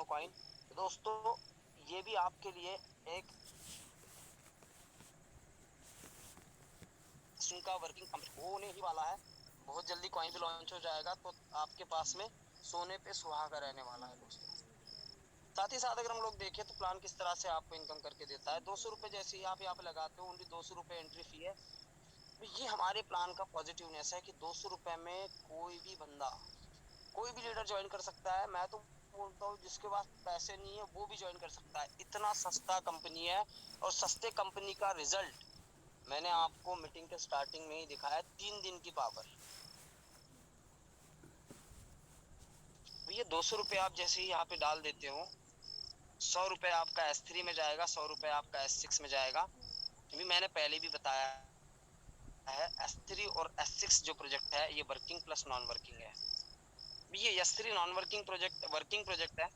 Coin. दोस्तों ये भी आपके लिए एक का वर्किंग कंप्लीट होने ही वाला है, बहुत जल्दी कॉइन भी लॉन्च हो जाएगा, तो आपके पास में सोने पे सुहागा रहने वाला है दोस्तों। साथ ही साथ अगर हम लोग देखें तो प्लान किस तरह से आपको इनकम करके देता है। 200 रुपए जैसे ही आप यहाँ पे लगाते हो, ओनली 200 रुपए एंट्री फी है। ये हमारे प्लान का पॉजिटिवनेस है कि 200 रुपए में कोई भी बंदा, कोई भी लीडर ज्वाइन कर सकता है। मैं तो बोलता हूँ जिसके पास पैसे नहीं है वो भी ज्वाइन कर सकता है, इतना सस्ता कंपनी है। और सस्ते कंपनी का रिजल्ट मैंने आपको मीटिंग के स्टार्टिंग में ही दिखाया, 3 दिन की पावर। ये 200 रुपए आप जैसे ही यहाँ पे डाल देते हो, 100 रुपए आपका S3 में जाएगा, 100 रुपए आपका S6 में जाएगा। अभी मैंने पहले भी बताया है, S3 और S6 जो प्रोजेक्ट है ये वर्किंग प्लस नॉन वर्किंग है। ये S3 non working project working project है।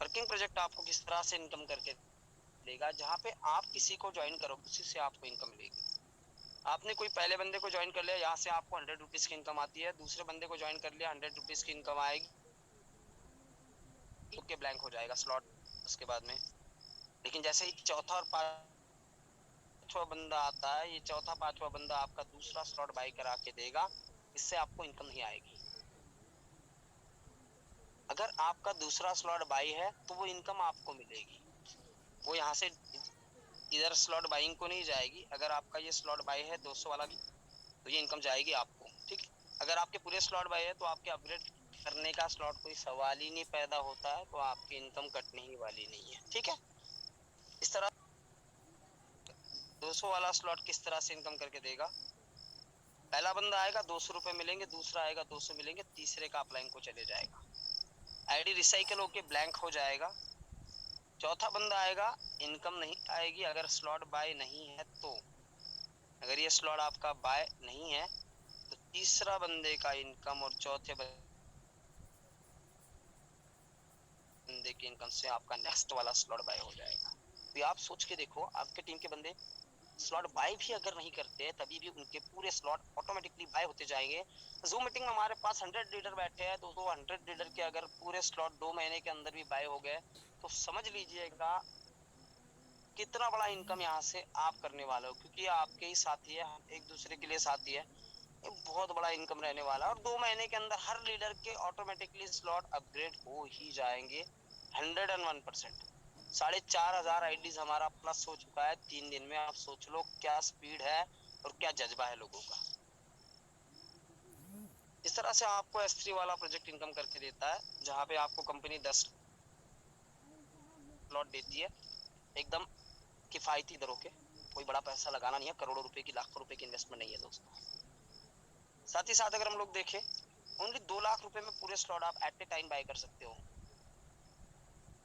वर्किंग प्रोजेक्ट आपको किस तरह से इनकम करके देगा, जहाँ पे आप किसी को ज्वाइन करो उसी से आपको इनकम मिलेगी। आपने कोई पहले बंदे को ज्वाइन कर लिया, यहाँ से आपको 100 रुपीज की इनकम आती है, दूसरे बंदे को ज्वाइन कर लिया, 100 रुपीज की इनकम आएगी, ओके ब्लैंक हो जाएगा स्लॉट उसके बाद में। लेकिन जैसे ही चौथा और पांचवा बंदा आता है, ये चौथा पांचवा बंदा आपका दूसरा स्लॉट बाई करा के देगा, इससे आपको इनकम नहीं आएगी। अगर आपका दूसरा स्लॉट बाई है तो वो इनकम आपको मिलेगी, वो यहाँ से इधर स्लॉट बाइंग को नहीं जाएगी। अगर आपका ये स्लॉट बाई है 200 वाला भी, तो ये इनकम जाएगी आपको, ठीक है। अगर आपके पूरे स्लॉट बाई है तो आपके अपग्रेड करने का स्लॉट कोई सवाल ही नहीं पैदा होता है, तो आपकी इनकम कटने ही वाली नहीं है, ठीक है। इस तरह 200 वाला स्लॉट किस तरह से इनकम करके देगा, पहला बंदा आएगा 200 रुपए मिलेंगे, दूसरा आएगा 200 मिलेंगे, तीसरे का अपलाइन को चले जाएगा, आईडी रिसाइकल होके ब्लैंक हो जाएगा। चौथा बंदा आएगा, इनकम नहीं आएगी अगर स्लॉट बाय नहीं है तो। अगर ये स्लॉट आपका बाय नहीं है तो तीसरा बंदे का इनकम और चौथे बंदे की इनकम से आपका नेक्स्ट वाला स्लॉट बाय हो जाएगा। तो आप सोच के देखो, आपके टीम के बंदे स्लॉट बाय भी अगर नहीं करते तभी भी उनके पूरे स्लॉट ऑटोमेटिकली बाय होते जाएंगे। जूम मीटिंग में हमारे पास 100 लीडर बैठे हैं, तो 100 लीडर के अगर पूरे स्लॉट 2 महीने के अंदर भी बाय हो गए तो समझ लीजिएगा कितना बड़ा इनकम यहाँ से आप करने वाले हो, क्योंकि आपके ही साथी है, हम एक दूसरे के लिए साथी है। ये बहुत बड़ा इनकम रहने वाला है। और 2 महीने के अंदर हर लीडर के ऑटोमेटिकली स्लॉट अपग्रेड हो ही जाएंगे 101%। 4,500 आईडीज हमारा प्लस हो चुका है 3 दिन में। आप सोच लो क्या स्पीड है और क्या जज्बा है लोगों का। इस तरह से आपको S3 वाला प्रोजेक्ट इनकम करके देता है, जहाँ पे आपको कंपनी 10 स्लॉट देती है, एकदम किफायती दरों के। कोई बड़ा पैसा लगाना नहीं है, करोड़ों रुपए की लाखों रुपए की इन्वेस्टमेंट नहीं है दोस्तों। साथ ही साथ अगर हम लोग देखें, ओनली 2 लाख रुपए में पूरे स्लॉट आप एट ए टाइम बाय कर सकते हो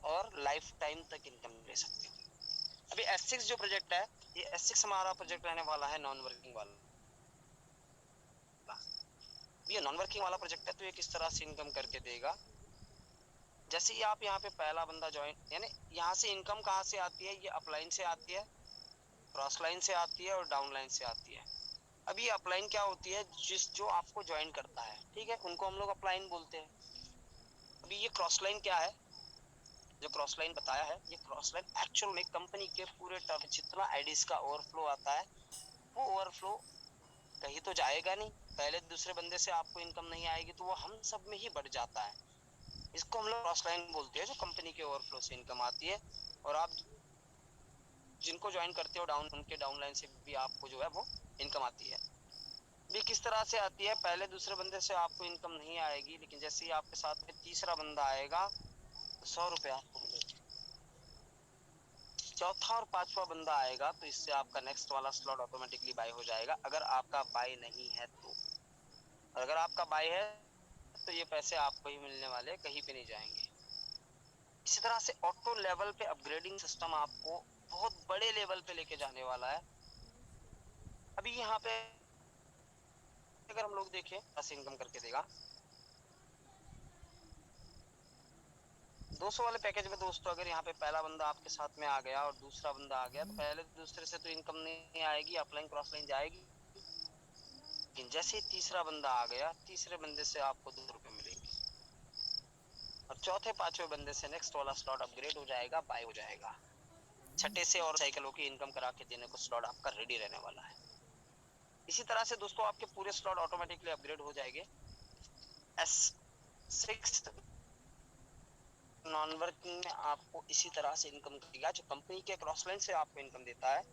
और लाइफ टाइम तक इनकम ले सकते हो। अभी S6 जो प्रोजेक्ट है, ये S6 हमारा प्रोजेक्ट रहने वाला है नॉन वर्किंग वाला। ये नॉन वर्किंग वाला प्रोजेक्ट है, तो ये किस तरह से इनकम करके देगा, जैसे ही आप यहाँ पे पहला बंदा ज्वाइन, यानी यहाँ से इनकम कहाँ से आती है, ये अपलाइन से आती है, क्रॉस लाइन से आती है और डाउन लाइन से आती है। अब ये अपलाइन क्या होती है, जो आपको ज्वाइन करता है, ठीक है, उनको हम लोग अपलाइन बोलते हैं। अभी ये क्रॉस लाइन क्या है, जो क्रॉस लाइन बताया है, ये क्रॉस लाइन एक्चुअल में कंपनी के पूरे टर्म जितना आईडीज का ओवरफ्लो आता है, वो ओवरफ्लो कहीं तो जाएगा नहीं, पहले दूसरे बंदे से आपको इनकम नहीं आएगी, तो वो हम सब में ही बढ़ जाता है। इसको हम लोग क्रॉस लाइन बोलते हैं, जो कंपनी के ओवरफ्लो से इनकम आती है। और आप जिनको ज्वाइन करते हो डाउन, उनके डाउन लाइन से भी आपको जो है वो इनकम आती है। भी किस तरह से आती है, पहले दूसरे बंदे से आपको इनकम नहीं आएगी, लेकिन जैसे ही आपके साथ में तीसरा बंदा आएगा तो 100 रुपए आपको मिलेगा। चौथा और पांचवा बंदा आएगा तो इससे आपका नेक्स्ट वाला स्लॉट ऑटोमेटिकली बाय हो जाएगा, अगर आपका बाय नहीं है तो। और अगर आपका बाय है तो ये पैसे आपको ही मिलने वाले, कहीं पे नहीं जाएंगे। इसी तरह से ऑटो लेवल पे अपग्रेडिंग सिस्टम आपको बहुत बड़े लेवल पे लेके जाने वाला है। अभी यहाँ पे अगर हम लोग देखें कैसे इनकम करके देगा, 200 वाले पैकेज में दोस्तों, अगर यहाँ पे पहला बंदा आपके साथ में आ गया और दूसरा बंदा आ गया, तो पहले दूसरे से तो इनकम नहीं आएगी, अपलाइन क्रॉस लाइन जाएगी। लेकिन जैसे ही तीसरा बंदा आ गया, तीसरे बंदे से आपको 2 रुपए मिलेंगे। और चौथे पांचवें बंदे से नेक्स्ट वाला स्लॉट अपग्रेड हो जाएगा, बाय हो जाएगा। छठे से और साइकिलों की इनकम करा के देने को स्लॉट आपका रेडी रहने वाला है। इसी तरह से दोस्तों आपके पूरे स्लॉट ऑटोमेटिकली अपग्रेड हो जाएंगे। S6 नॉन वर्किंग में आपको इसी तरह से इनकम करेगा, जो कंपनी के क्रॉस लाइन से आपको इनकम देता है,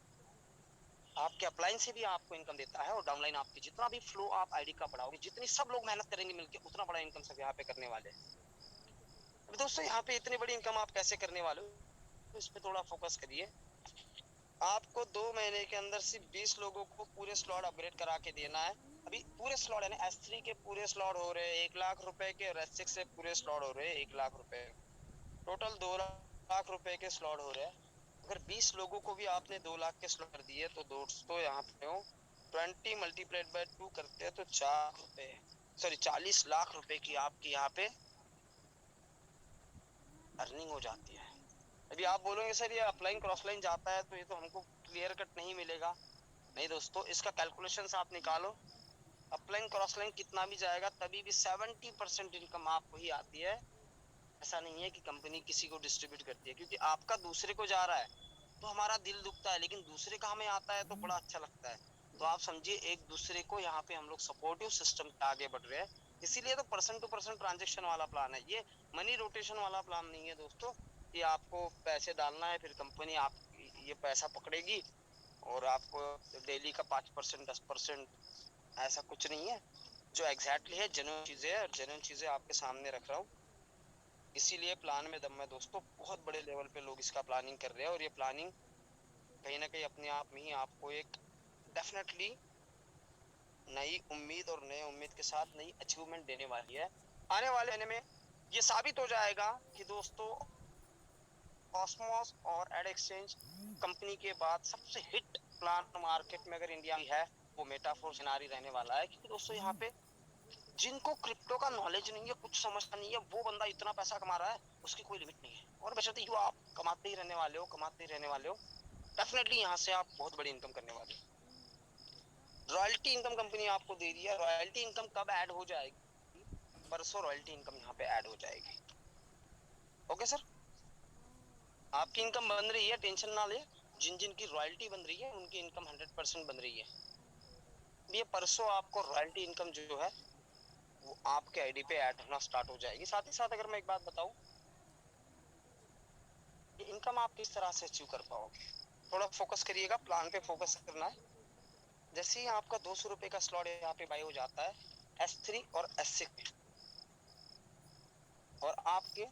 आपके अपलाइन से भी आपको इनकम देता है, और डाउनलाइन आपकी जितना भी फ्लो आप आईडी का बढ़ाओगे, जितनी सब लोग मेहनत करेंगे मिलकर, उतना बड़ा इनकम सब यहाँ पे करने वाले हैं। अभी दोस्तों यहाँ पे इतनी बड़ी इनकम आप कैसे करने वाले हो, तो इस पे थोड़ा फोकस करिए। आपको 2 महीने के अंदर सिर्फ 20 लोगों को पूरे स्लॉट अपग्रेड करा के देना है। अभी पूरे स्लॉट है ना, S3 के पूरे स्लॉट हो रहे हैं 1 लाख रुपए के, और S6 से पूरे स्लॉट हो रहे हैं 1 लाख रुपए, टोटल 2 लाख रुपए के स्लॉट हो रहे हैं। अगर 20 लोगों को भी आपने 2 लाख के स्लॉट दिए तो दोस्तों यहाँ पे हो 20 मल्टीप्लाइड बाय 2 करते हैं तो 40 लाख रुपए की आपकी यहाँ पे अर्निंग हो जाती है। अभी आप बोलोगे सर ये अपलाइन क्रॉस लाइन जाता है तो ये तो हमको क्लियर कट नहीं मिलेगा। नहीं दोस्तों, इसका कैलकुलेशन आप निकालो, अपलाइन क्रॉस लाइन कितना भी जाएगा तभी भी 70% इनकम आपको ही आती है। ऐसा नहीं है कि कंपनी किसी को डिस्ट्रीब्यूट करती है, क्योंकि आपका दूसरे को जा रहा है तो हमारा दिल दुखता है, लेकिन दूसरे का हमें आता है तो बड़ा अच्छा लगता है। तो आप समझिए एक दूसरे को यहाँ पे हम लोग सपोर्टिव सिस्टम पे आगे बढ़ रहे हैं। इसीलिए तो पर्सन टू पर्सन ट्रांजेक्शन वाला प्लान है, ये मनी रोटेशन वाला प्लान नहीं है दोस्तों कि आपको पैसे डालना है फिर कंपनी आप ये पैसा पकड़ेगी और आपको डेली का 5% 10%, ऐसा कुछ नहीं है। जो एग्जैक्टली है जेन्युइन चीजें है, और जेन्युइन चीजें आपके सामने रख रहा हूँ। इसीलिए प्लान में दम है दोस्तों, बहुत बड़े लेवल पे लोग इसका प्लानिंग कर रहे हैं, और ये प्लानिंग कहीं ना कहीं अपने आप में ही आपको एक डेफिनेटली नई उम्मीद और नए उम्मीद के साथ नई अचीवमेंट देने वाली है। आने वाले महीने में ये साबित हो जाएगा कि दोस्तों कॉस्मोस और एड एक्सचेंज कंपनी के बाद सबसे हिट प्लान मार्केट में अगर इंडिया में है, वो मेटाफोर सिनारी रहने वाला है। क्योंकि दोस्तों यहाँ पे जिनको क्रिप्टो का नॉलेज नहीं है, कुछ समझता नहीं है, वो बंदा इतना पैसा कमा रहा है, उसकी कोई लिमिट नहीं है। और बशर्ते यू आप कमाते ही रहने वाले हो, कमाते ही रहने वाले हो, डेफिनेटली यहाँ से आप बहुत बड़ी इनकम करने वाले हो। रॉयल्टी इनकम कंपनी आपको दे रही है। रॉयल्टी इनकम कब ऐड हो जाएगी? परसों रॉयल्टी इनकम यहाँ पे ऐड हो जाएगी। ओके सर, आपकी इनकम बन रही है, टेंशन ना ले। जिन जिन की रॉयल्टी बन रही है उनकी इनकम 100% बन रही है। ये परसों आपको रॉयल्टी इनकम जो है वो आपके आईडी पे ऐड होना स्टार्ट हो जाएगी। साथ ही साथ अगर मैं एक बात बताऊं, ये इनकम आप किस तरह से अचीव कर पाओगे, थोड़ा फोकस करिएगा, प्लान पे फोकस करना है। जैसे ही आपका 200 रुपए का स्लॉट यहाँ पे बाई हो जाता है S3 और S6, और आपके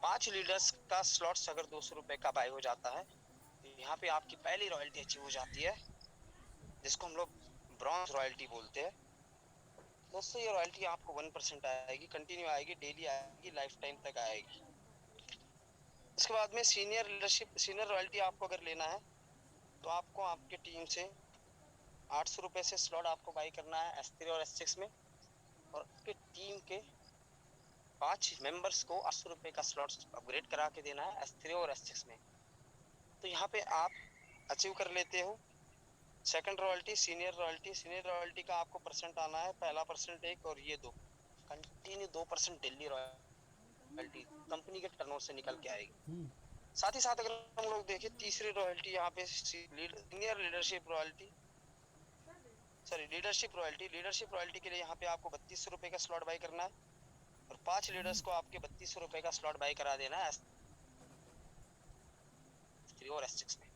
5 लीडर्स का स्लॉट्स अगर 200 रुपए का बाई हो जाता है, तो यहाँ पे आपकी पहली रॉयल्टी अचीव हो जाती है, जिसको हम लोग ब्रॉन्ज रॉयल्टी बोलते हैं। दोस्तों ये रॉयल्टी आपको 1% आएगी, कंटिन्यू आएगी, डेली आएगी, लाइफ टाइम तक आएगी। इसके बाद में सीनियर लीडरशिप, सीनियर रॉयल्टी आपको अगर लेना है तो आपको आपके टीम से 800 रुपए से स्लॉट आपको बाई करना है S3 और S6 में, और आपके टीम के 5 मेंबर्स को 800 रुपए का स्लॉट अपग्रेड करा के देना है S3 और S6 में। तो यहाँ पे आप अचीव कर लेते हो second royalty, senior royalty. Senior royalty का आपको परसेंट आना है, पहला परसेंट 1 और ये 2, कंटिन्यू 2% डेली रॉयल्टी कंपनी के टर्नओवर से निकल के आएगी। साथ ही साथ अगर हम लोग देखें तीसरी रॉयल्टी यहाँ पे senior leadership royalty, sorry leadership royalty. Leadership royalty के लिए यहाँ पे आपको 3200 रुपए का स्लॉट बाई करना है, और 5 लीडर्स को आपके 3200 रुपए का स्लॉट बाई करा देना है S3 और S6 में।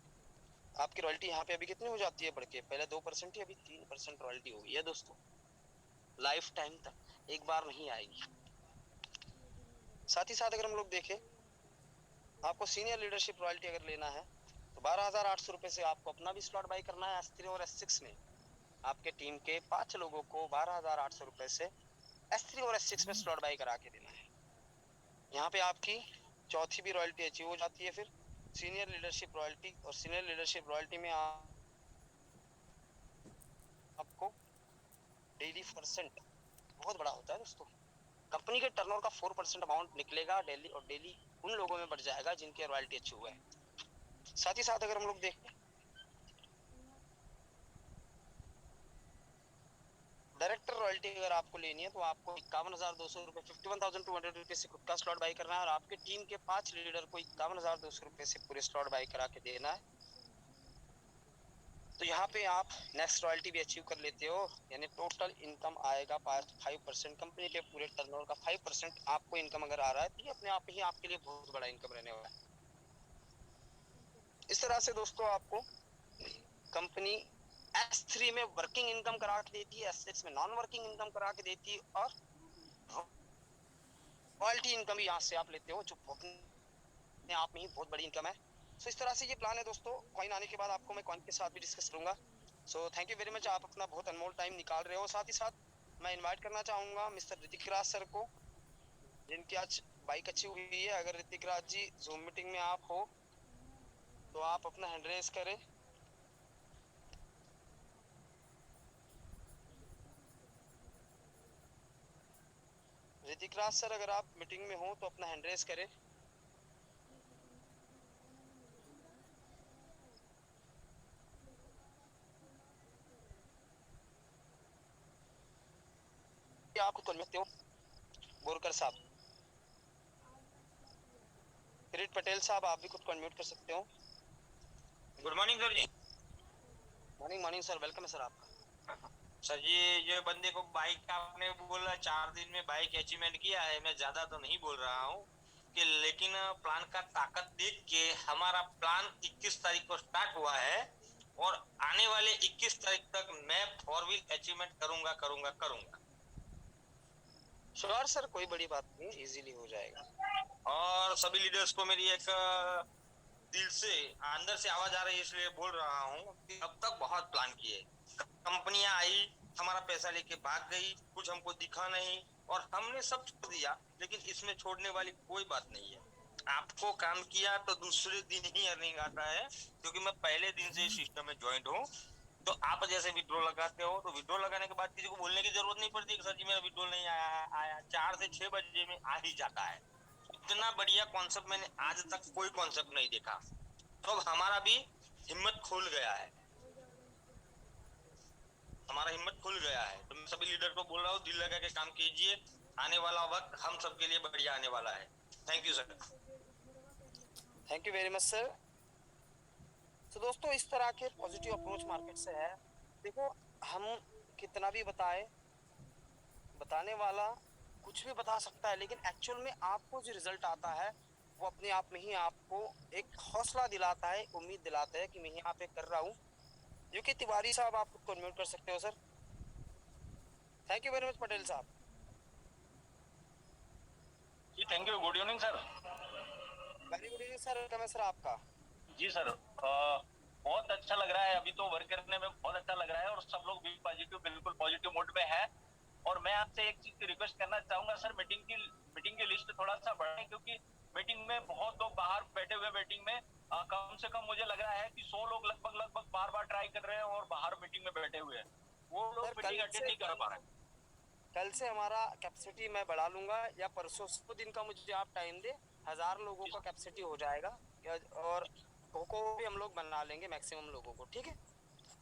आपकी रॉयल्टी यहाँ पे अभी कितनी हो जाती है बढ़ के, पहले 2% थी, अभी 3% रॉयल्टी हो गई है दोस्तों, लाइफ टाइम तक, एक बार नहीं आएगी। साथ ही साथ अगर हम लोग देखें, आपको सीनियर लीडरशिप रॉयल्टी अगर लेना है तो 12,800 रुपए से आपको अपना भी स्लॉट बाई करना है S3 और S6 में। आपके टीम के 5 लोगों को 12,800 रुपए से S3 और S6 में स्लॉट बाई करा के देना है। यहाँ पे आपकी चौथी भी रॉयल्टी अचीव हो जाती है फिर सीनियर लीडरशिप रॉयल्टी। और सीनियर लीडरशिप रॉयल्टी में आपको डेली परसेंट बहुत बड़ा होता है दोस्तों, कंपनी के टर्नओवर का 4% अमाउंट निकलेगा डेली, और डेली उन लोगों में बढ़ जाएगा जिनके रॉयल्टी अच्छी हुआ है। साथ ही साथ अगर हम लोग देखें डायरेक्टर रॉयल्टी अगर आपको लेनी है तो आपको 51,200 रुपये 51,200 रुपये से खुद का स्लॉट बाई करना है, और आपके टीम के 5 लीडर को 51,200 रुपये से पूरे स्लॉट बाई करा के देना है। तो यहाँ पे आप नेक्स्ट रॉयल्टी भी अचीव कर लेते हो, यानी टोटल इनकम आएगा 5% कंपनी के पूरे टर्नओवर का 5% आपको इनकम अगर आ रहा है तो ये अपने आप ही आपके लिए बहुत बड़ा इनकम रहने वाला है। इस तरह से दोस्तों आपको कंपनी S3 में वर्किंग इनकम करा के देती है, S6 में नॉन वर्किंग इनकम करा के देती है, और रॉयल्टी इनकम भी यहाँ से आप लेते हो, जो अपने आप में ही बहुत बड़ी इनकम है। सो इस तरह से ये प्लान है दोस्तों। कॉइन आने के बाद आपको मैं कॉइन के साथ भी डिस्कस करूंगा। So thank you very much, आप अपना बहुत अनमोल टाइम निकाल रहे हो। साथ ही साथ मैं इनवाइट करना चाहूंगा मिस्टर ऋतिक राज सर को, जिनकी आज बाइक अच्छी हुई है। अगर ऋतिक राज जी जूम मीटिंग में आप हो तो आप अपना हैंड रेज करें। ऋतिक राज सर अगर आप मीटिंग में हो तो अपना हैंड रेज करें। आप खुद कर सकते हो। बोरकर साहब, किरीट पटेल साहब, आप भी खुद को अनम्यूट कर सकते हो। गुड मॉर्निंग सर जी। मॉर्निंग मॉर्निंग सर, वेलकम है सर आपका। सर जी, ये बंदे को बाइक का आपने बोला 4 दिन में बाइक अचीवमेंट किया है, मैं ज्यादा तो नहीं बोल रहा हूँ कि, लेकिन प्लान का ताकत देख के हमारा प्लान 21 तारीख को स्टार्ट हुआ है और आने वाले 21 तारीख तक मैं 4 व्हील अचीवमेंट करूंगा करूंगा करूंगा। श्योर सर, कोई बड़ी बात नहीं, इजीली हो जाएगा। और सभी लीडर्स को मेरी एक दिल से अंदर से आवाज आ रही है, इसलिए बोल रहा हूँ कि अब तक बहुत प्लान किए, कंपनियां आई, हमारा पैसा लेके भाग गई, कुछ हमको दिखा नहीं और हमने सब छोड़ दिया, लेकिन इसमें छोड़ने वाली कोई बात नहीं है। आपको काम किया तो दूसरे दिन ही अर्निंग आता है, क्योंकि मैं पहले दिन से इस सिस्टम में ज्वाइंट हूँ। तो आप जैसे विड्रॉ लगाते हो तो विड्रॉ लगाने के बाद किसी को बोलने की जरूरत नहीं पड़ती कि सर जी मेरा विड्रॉ नहीं आया 4 से 6 बजे में आ ही जाता है। इतना बढ़िया कॉन्सेप्ट मैंने आज तक कोई कॉन्सेप्ट नहीं देखा। तो अब हमारा भी हिम्मत खुल गया है, हमारा हिम्मत खुल गया है। तो मैं सभी लीडर को बोल रहा हूँ, दिल लगा के काम कीजिए, आने वाला वक्त हम सबके लिए बढ़िया आने वाला है। Thank you sir. Thank you very much sir. तो दोस्तों इस तरह के पॉजिटिव अप्रोच मार्केट से है। देखो, हम कितना भी बताए, बताने वाला कुछ भी बता सकता है, लेकिन एक्चुअल में आपको जो रिजल्ट आता है वो अपने आप में ही आपको एक हौसला दिलाता है, उम्मीद दिलाता है कि मैं यहाँ पे कर रहा हूँ। यूके तिवारी साहब, आप खुद को अनम्यूट कर सकते हो sir. Thank you very much Patel sahab. जी thank you, good evening sir. Very good evening sir, welcome है सर आपका। जी सर, बहुत अच्छा लग रहा है, अभी तो वर्क करने में बहुत अच्छा लग रहा है और सब लोग भी पॉजिटिव, बिल्कुल पॉजिटिव मोड में है। और मैं आपसे एक चीज की रिक्वेस्ट करना चाहूंगा सर, मीटिंग की लिस्ट थोड़ा सा बढ़ाएं, क्योंकि मीटिंग में बहुत लोग बाहर बैठे हुए, मीटिंग में कम से कम मुझे लग रहा है कि 100 लोग लगभग बार बार ट्राई कर रहे हैं और बाहर मीटिंग में बैठे हुए हैं, वो लोग मीटिंग अटेंड नहीं कर पा रहे हैं। कल से हमारा कैपेसिटी मैं बढ़ा लूंगा, या परसों 100 दिन का मुझे आप टाइम दे, 1000 लोगों का कैपेसिटी हो जाएगा, और को भी हम लोग बना लेंगे मैक्सिमम लोगों को, ठीक है।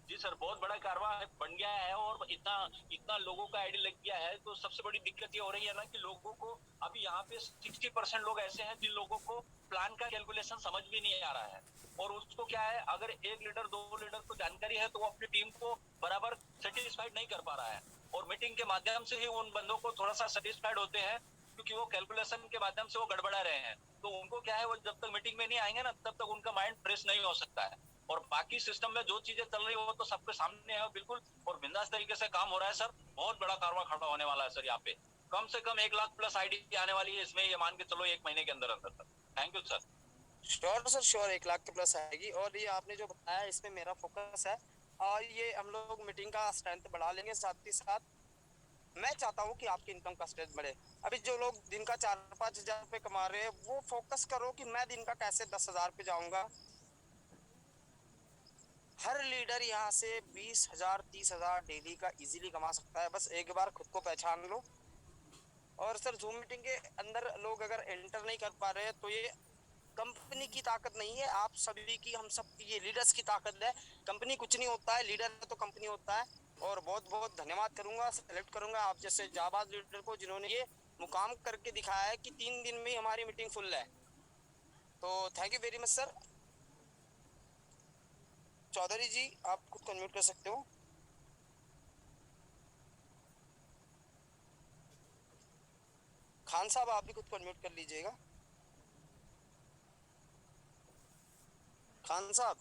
जी सर, बहुत बड़ा कारवा बन गया है और इतना इतना लोगों का आईडी लग गया है। तो सबसे बड़ी दिक्कत ये हो रही है ना कि लोगों को अभी यहाँ पे 60% लोग ऐसे हैं जिन लोगों को प्लान का कैलकुलेशन समझ भी नहीं आ रहा है। और उसको क्या है, अगर एक लीडर 2 लीडर को जानकारी है तो वो अपनी टीम को बराबर सेटिस्फाइड नहीं कर पा रहा है, और मीटिंग के माध्यम से ही उन बंदों को थोड़ा सा सेटिस्फाइड होते हैं, क्योंकि वो कैलकुलेशन के माध्यम से वो गड़बड़ा रहे हैं। तो उनको क्या है, वो जब तक मीटिंग में नहीं आएंगे ना तब तक उनका माइंड फ्रेश नहीं हो सकता है। और बाकी सिस्टम में जो चीजें चल रही है वो तो सबके सामने है बिल्कुल, और बिंदास तरीके से काम हो रहा है सर। बहुत बड़ा कारवा खड़ा होने वाला है सर, यहाँ पे कम से कम 1 लाख प्लस आईडी आने वाली है इसमें, ये मान के चलो 1 महीने के अंदर अंदर sir. Thank you sir. Sure sir, sure, 1 lakh के प्लस आएगी। और ये आपने जो बताया इसमें मेरा फोकस है, और ये हम लोग मीटिंग का स्ट्रेंथ बढ़ा लेंगे। साथ ही साथ मैं चाहता हूँ कि आपकी इनकम का स्ट्रेंथ बढ़े। अभी जो लोग दिन का 4-5 हजार रुपये कमा रहे हैं, वो फोकस करो कि मैं दिन का कैसे 10,000 पे जाऊंगा। हर लीडर यहाँ से 20,000 30,000 डेली का इजीली कमा सकता है, बस एक बार खुद को पहचान लो। और सर, जूम मीटिंग के अंदर लोग अगर एंटर नहीं कर पा रहे हैं तो ये कंपनी की ताकत नहीं है, आप सभी की, हम सब की, ये लीडर्स की ताकत है। कंपनी कुछ नहीं होता है, लीडर तो कंपनी होता है। और बहुत बहुत धन्यवाद करूंगा, सेलेक्ट करूंगा आप जैसे जाबाज लीडर को जिन्होंने ये मुकाम करके दिखाया है कि 3 दिन में ही हमारी मीटिंग फुल है। तो thank you very much sir. Chaudhary ji आप खुद को अनम्यूट कर सकते हो। खान साहब आप भी खुद को अनम्यूट कर लीजिएगा। खान साहब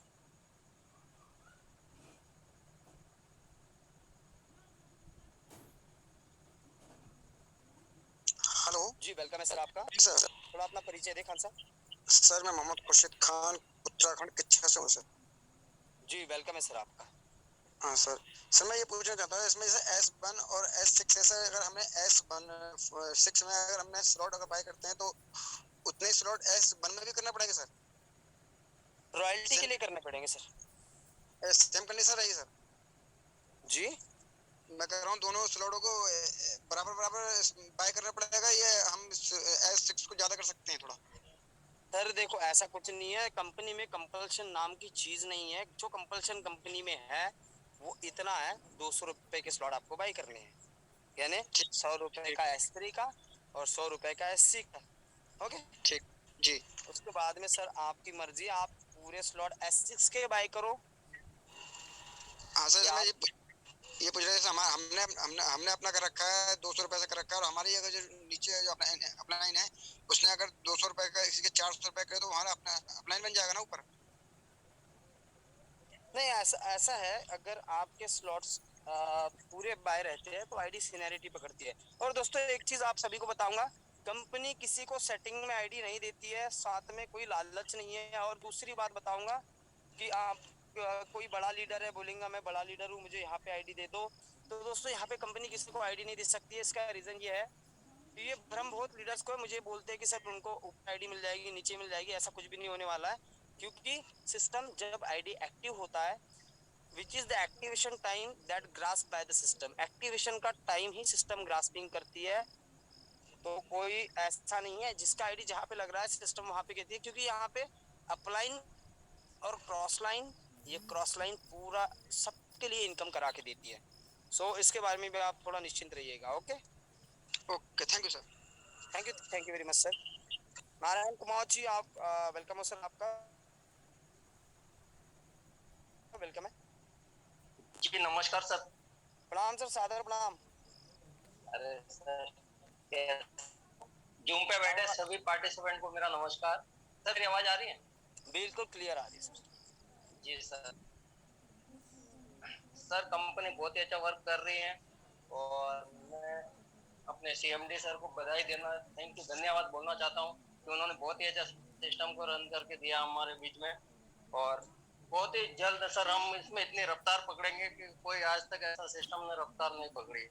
हेलो जी, वेलकम है सर आपका। सर। थोड़ा अपना परिचय दें खान साहब। सर मैं मोहम्मद खुर्शीद खान उत्तराखंड किच्छा से हूँ सर। जी, वेलकम है सर आपका। हाँ सर। सर मैं ये पूछना चाहता हूँ इसमें जैसे S1 और S6 है सर, अगर हमने S6 में अगर हमने स्लॉट अगर बाय करते हैं तो उतने स्लॉट S1 में भी करना पड़ेगा सर? रॉयल्टी के सेम लिए करने पड़ेंगे सर। सेम कंडीशन रहेगी सर? जी मैं कह रहा हूँ दोनों स्लॉटों को बराबर बराबर बाय करना पड़ेगा या हम S6 को ज्यादा कर सकते हैं थोड़ा? सर देखो, ऐसा कुछ नहीं है, कंपनी में कंपल्शन नाम की चीज नहीं है। जो कंपल्शन कंपनी में है वो इतना है, 200 रुपए के स्लॉट आपको बाई करने हैं, यानी ठीक 100 रुपए ठीक का S3 का और 100 रुपए का SC का। ओके। ठीक जी। उसके बाद में सर आपकी मर्जी, आप पूरे स्लॉट S6 के बाई करो हाँ सर, या इसमें आप ये पूछ रहे थे हमारा, हमने हमने हमने अपना कर रखा है 200 रुपए से कर रखा है, और हमारी अगर जो नीचे जो अपना लाइन है उसने अगर 200 रुपए का किसी के 400 रुपए करे तो हमारा अपना अपलाइन बन जाएगा ना ऊपर? नहीं, ऐसा ऐसा है, अगर आपके स्लॉट्स पूरे बाय रहते हैं तो आईडी सीनियरिटी पकड़ती है। और दोस्तों एक चीज आप सभी को बताऊंगा, कंपनी किसी को सेटिंग में आईडी नहीं देती है, साथ में कोई लालच नहीं है। और दूसरी बात बताऊंगा कि आप कोई बड़ा लीडर है, बोलेंगे मैं बड़ा लीडर हूँ मुझे यहाँ पे आईडी दे दो, तो दोस्तों यहाँ पे कंपनी किसी को आईडी नहीं दे सकती है। इसका रीजन ये है कि ये भ्रम बहुत लीडर्स को है, मुझे बोलते हैं कि सर उनको ऊपर आईडी मिल जाएगी नीचे मिल जाएगी, ऐसा कुछ भी नहीं होने वाला है। क्योंकि सिस्टम जब आईडी एक्टिव होता है, which is the activation time that grasp by the system, activation का टाइम ही सिस्टम ग्रास्पिंग करती है। तो कोई ऐसा नहीं है जिसका आईडी जहाँ पे लग रहा है सिस्टम वहां पे कहती है, क्योंकि यहाँ पे अपलाइन और क्रॉस लाइन, ये क्रॉस लाइन पूरा सबके लिए इनकम करा के देती है। सो इसके बारे में भी आप थोड़ा निश्चिंत रहिएगा। Okay, okay, thank you sir. Thank you very much sir. Narayan Kumar ji आप वेलकम हो सर आपका, वेलकम है। जी नमस्कार सर। प्रणाम सर, सादर प्रणाम। अरे सर, जूम पे बैठे सभी पार्टिसिपेंट को मेरा नमस्कार। सर मेरी आवाज आ रही है? बिल्कुल क्लियर आ रही है सर। जी सर। सर कंपनी बहुत ही अच्छा वर्क कर रही है और मैं अपने CMD सर को बधाई देना, थैंक यू, धन्यवाद बोलना चाहता हूँ कि उन्होंने बहुत ही अच्छा सिस्टम को रन करके दिया हमारे बीच में। और बहुत ही जल्द सर हम इसमें इतनी रफ्तार पकड़ेंगे कि कोई आज तक ऐसा सिस्टम ने रफ्तार नहीं पकड़ी।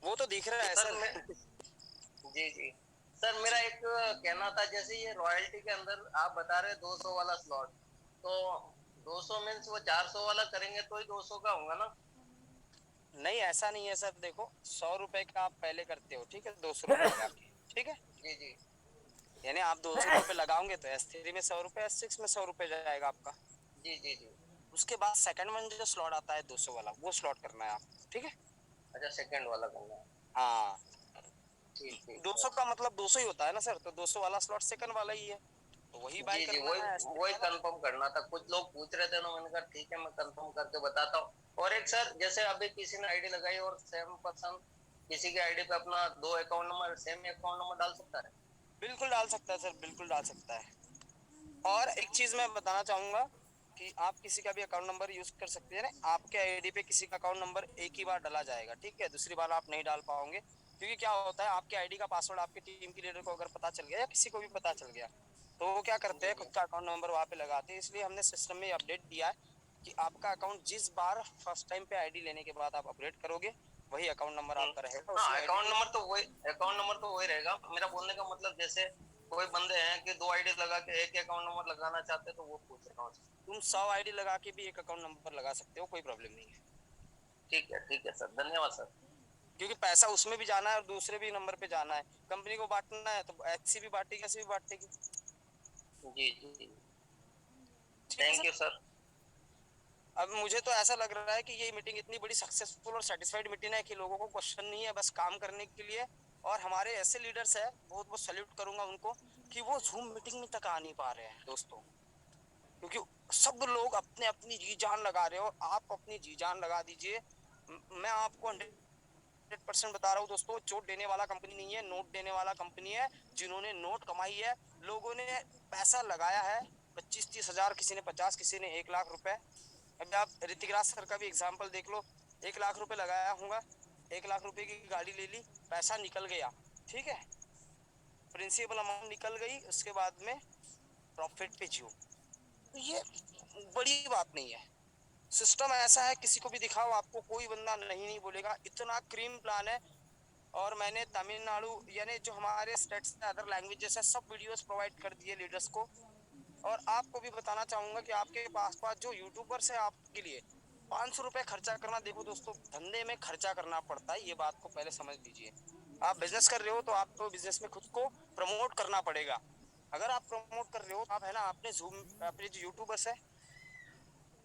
वो तो दिख रहा है सर सर। मैं जी जी सर, मेरा एक कहना था, जैसे ये रॉयल्टी के अंदर आप बता रहे 200 वाला स्लॉट, तो 200 मीन्स वो 400 वाला करेंगे तो ही 200 का होगा ना? नहीं ऐसा नहीं है सर, देखो 100 रुपए का आप पहले करते हो, ठीक है, 200 रुपए लगा के, ठीक है, जी जी यानी आप 200 रुपए लगाओगे तो S3 में 100 रुपए, S6 में 100 रुपए जाएगा आपका। जी जी जी। उसके बाद सेकंड वन जो स्लॉट आता है 200 वाला, वो स्लॉट करना है आप, ठीक है। अच्छा, सेकंड वाला करना है। हाँ, ठीक ठीक 200 सर। का मतलब 200 ही होता है ना सर, तो 200 वाला स्लॉट सेकंड वाला ही है, तो वही बाय जी जी, करना वही है S3 वही वाला। कंफर्म करना था, कुछ लोग पूछ रहे थे ना, मैंने कहा ठीक है मैं कंफर्म करके बताता हूँ। और एक सर, जैसे अभी किसी ने आईडी लगाई और सेम पर्सन किसी के आईडी पे अपना दो account number, same account number डाल सकता है? बिल्कुल डाल सकता है सर, बिल्कुल डाल सकता है। और एक चीज मैं बताना चाहूंगा कि आप किसी का भी अकाउंट नंबर यूज कर सकते हैं ना, आपके आईडी पे किसी का अकाउंट नंबर एक ही बार डाला जाएगा, ठीक है, दूसरी बार आप नहीं डाल पाओगे। क्योंकि क्या होता है, आपके आईडी का पासवर्ड आपके टीम के लीडर को अगर पता चल गया या किसी को भी पता चल गया, तो वो क्या करते जी हैं, जी खुद का अकाउंट नंबर वहाँ पे लगाते हैं। इसलिए हमने सिस्टम में अपडेट दिया है कि आपका अकाउंट जिस बार फर्स्ट टाइम पे आईडी लेने के बाद आप अपडेट करोगे, वही अकाउंट नंबर आपका रहेगा, हाँ, उसी आईडी अकाउंट पे। नंबर तो वही, अकाउंट नंबर तो वही रहेगा। मेरा बोलने का मतलब, जैसे कोई बंदे हैं कि दो आईडी लगा के एक अकाउंट नंबर लगाना चाहते हैं, तो वो पूछ रहा हूँ। तुम 100 आईडी लगा के भी एक अकाउंट नंबर लगा सकते हो, कोई प्रॉब्लम नहीं है। ठीक है सर, धन्यवाद सर। क्योंकि पैसा उसमें भी जाना है और दूसरे भी नंबर पे जाना है, कंपनी को बांटना है, तो ऐसी भी बांटेगी ऐसी भी बांटेगी। जी जी, ठीक है थैंक सर। You sir. अब मुझे तो ऐसा लग रहा है कि ये मीटिंग इतनी बड़ी सक्सेसफुल और सेटिस्फाइड मीटिंग है कि लोगों को क्वेश्चन नहीं है, बस काम करने के लिए। और हमारे ऐसे लीडर्स है, बहुत बहुत सैल्यूट करूंगा उनको कि वो जूम मीटिंग में तक आ नहीं पा रहे हैं दोस्तों, क्योंकि सब लोग अपने अपनी जी जान लगा रहे हो। आप अपनी जी जान लगा दीजिए। मैं आपको 100% बता रहा हूँ दोस्तों, चोट देने वाला कंपनी नहीं है, नोट देने वाला कंपनी है। जिन्होंने नोट कमाई है, लोगों ने पैसा लगाया है, 25-30 हजार, किसी ने 50, किसी ने 1 लाख रुपए। अभी आप ऋतिक राज सर का भी एग्जाम्पल देख लो, 1 लाख रुपए लगाया होगा, 1 लाख रुपए की गाड़ी ले ली, पैसा निकल गया, ठीक है, प्रिंसिपल अमाउंट निकल गई, उसके बाद में प्रॉफिट पे जियो। तो ये बड़ी बात नहीं है। सिस्टम ऐसा है, किसी को भी दिखाओ, आपको कोई बंदा नहीं नहीं बोलेगा, इतना क्रीम प्लान है। और मैंने तमिलनाडु यानी जो हमारे स्टेट्स में अदर लैंग्वेजेस है, सब वीडियोस प्रोवाइड कर दिए लीडर्स को। और आपको भी बताना चाहूंगा कि आपके पास पास जो यूट्यूबर्स है, आपके लिए 500 रुपए खर्चा करना, देखो दोस्तों, धंधे में खर्चा करना पड़ता है, ये बात को पहले समझ लीजिए। आप बिजनेस कर रहे हो तो आपको बिजनेस में खुद को प्रमोट करना पड़ेगा। अगर आप प्रमोट कर रहे हो, आप है ना, आपने जूम, अपने जो यूट्यूबर्स है,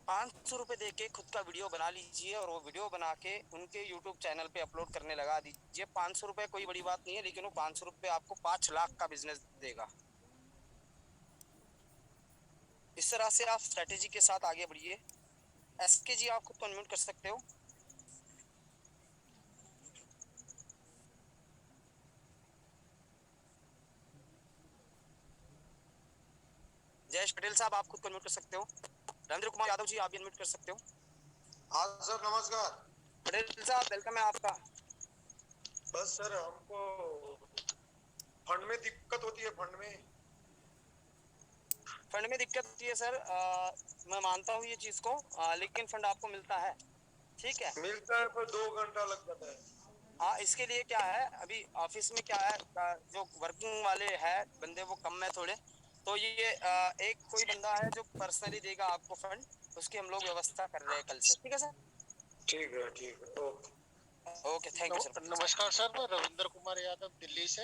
500 रुपए दे के खुद का वीडियो बना लीजिए, और वो वीडियो बना के उनके यूट्यूब चैनल पे अपलोड करने लगा दीजिए। 500 रुपए कोई बड़ी बात नहीं है, लेकिन वो 500 रुपए आपको 5 लाख का बिजनेस देगा। इस तरह से आप स्ट्रेटेजी के साथ आगे बढ़िए। एसके जी, आप खुद को अनम्यूट कर सकते हो। जयेश पटेल साहब, आप खुद को अनम्यूट कर सकते हो। रविंद्र कुमार यादव जी, आप भी अनम्यूट कर सकते हो। हाँ सर, नमस्कार। पटेल साहब, वेलकम है आपका। बस सर, हमको फंड में दिक्कत होती है। फंड में दिक्कत होती है सर, मैं मानता हूँ ये चीज को, लेकिन फंड आपको मिलता है, ठीक है। मिलता है पर 2 घंटा लग जाता है। हाँ, इसके लिए क्या है, अभी ऑफिस में क्या है, जो वर्किंग वाले हैं बंदे, वो कम है थोड़े, तो ये एक कोई बंदा है जो पर्सनली देगा आपको फंड, उसकी हम लोग व्यवस्था कर रहे हैं कल से, ठीक है सर। ठीक है, ठीक है, okay. Okay, thank you sir. नमस्कार सर, मैं रविंद्र कुमार यादव दिल्ली से।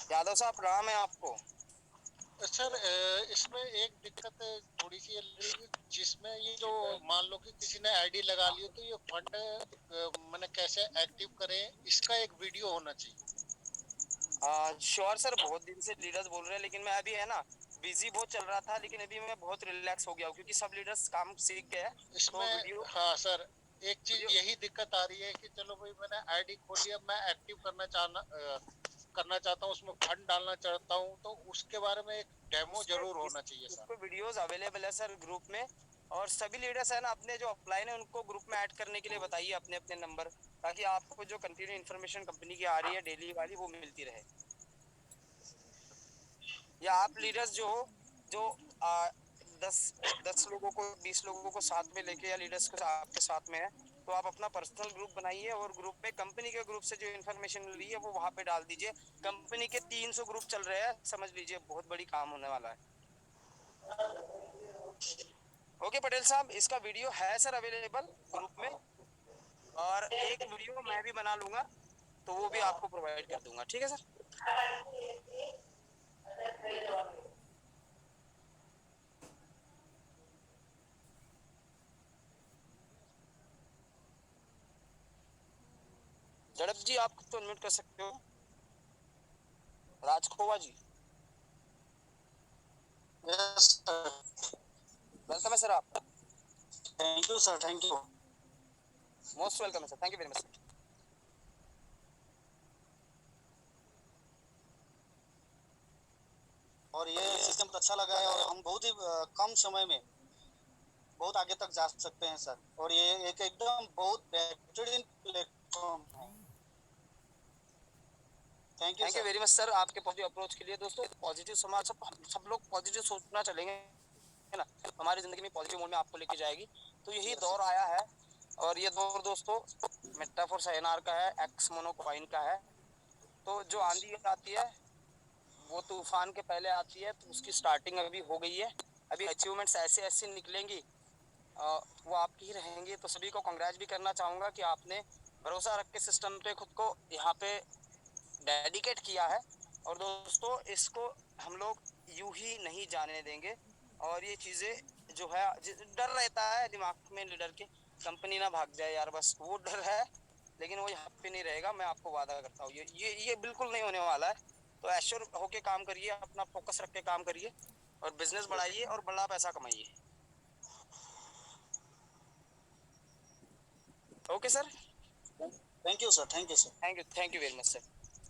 यादव साहब, प्रणाम है आपको। सर, इसमें एक दिक्कत थोड़ी सी ये लग रही है, जिसमें ये जो मान लो कि किसी ने आईडी लगा ली हो, तो ये फंड मैंने कैसे एक्टिव करें, इसका एक वीडियो होना चाहिए। श्योर सर, बहुत दिन से लीडर्स बोल रहे हैं, लेकिन मैं अभी है ना, बिजी बहुत चल रहा था, लेकिन अभी मैं बहुत रिलैक्स हो गया हूँ, क्योंकि सब लीडर्स काम सीख गए हैं। तो वीडियो, हाँ सर, एक चीज यही दिक्कत आ रही है कि चलो भाई, मैंने आईडी खोली, अब मैं एक्टिव करना चाहता हूँ, उसमें फंड डालना चाहता हूँ, तो उसके बारे में एक डेमो जरूर होना चाहिए सर। वीडियोस अवेलेबल है सर ग्रुप में, और सभी लीडर्स है ना, अपने जो अपलाइन है उनको ग्रुप में ऐड करने के लिए बताइए अपने अपने नंबर, ताकि आपको जो कंटिन्यू इन्फॉर्मेशन कंपनी की आ रही है डेली वाली, वो मिलती रहे। या आप लीडर्स जो हो, जो 10 लोगों को, 20 लोगों को साथ में लेके, या लीडर्स को आपके साथ में है, तो आप अपना पर्सनल ग्रुप बनाइए, और ग्रुप में कंपनी के ग्रुप से जो इन्फॉर्मेशन मिल रही है वो वहां पे डाल दीजिए। कंपनी के 300 ग्रुप चल रहे हैं, समझ लीजिए बहुत बड़ी काम होने वाला है। ओके पटेल साहब, इसका वीडियो है सर अवेलेबल ग्रुप में, और एक वीडियो मैं भी बना लूंगा, तो वो भी आपको प्रोवाइड कर दूंगा, ठीक है सर। झड़प जी, आप खुद को अनम्यूट कर सकते हो। Rajkhowa ji, yes sir, welcome है सर आप। Thank you sir, thank you. Most welcome है sir, thank you very much. और ये सिस्टम तो अच्छा लगा है, और हम बहुत ही कम समय में बहुत आगे तक जा सकते हैं सर, और ये एक एकदम बहुत बेहतरीन प्लेटफॉर्म है। Thank you very much sir, आपके पॉजिटिव अप्रोच के लिए। दोस्तों, पॉजिटिव समाज, सब लोग पॉजिटिव सोचना चलेंगे, है ना, हमारी जिंदगी में पॉजिटिव मोड में आपको लेके जाएगी। तो यही दौर आया है, और ये दौर दोस्तों मेटाफोर साइनार का है, एक्स मोनोकॉइन का है। तो जो आंधी आती है वो तूफान के पहले आती है, तो उसकी स्टार्टिंग अभी हो गई है। अभी अचीवमेंट्स ऐसे ऐसे निकलेंगी, वो आपकी ही रहेंगी। तो सभी को कांग्रेस भी करना चाहूंगा कि आपने भरोसा रख के सिस्टम पे खुद को यहाँ पे डेडिकेट किया है। और दोस्तों, इसको हम लोग यूं ही नहीं जाने देंगे, और ये चीज़ें जो है डर रहता है दिमाग में लीडर के, कंपनी ना भाग जाए यार, बस वो डर है, लेकिन वो यहाँ पे नहीं रहेगा, मैं आपको वादा करता हूँ। ये बिल्कुल नहीं होने वाला है। तो एश्योर होके काम करिए, अपना फोकस रख के काम करिए और बिजनेस बढ़ाइए और बड़ा पैसा कमाइए। Okay sir, thank you sir, thank you sir. Thank you very much sir.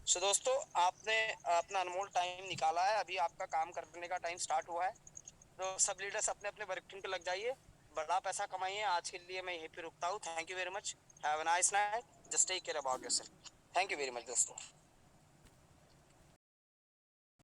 So दोस्तों, आपने अपना अनमोल टाइम निकाला है, अभी आपका काम करने का टाइम स्टार्ट हुआ है। तो सब लीडर्स अपने अपने वर्किंग पे लग जाइए, बड़ा पैसा कमाइए। आज के लिए मैं यहीं पे रुकता हूँ। Thank you very much, have a nice night, just take care about yourself. Thank you very much दोस्तों।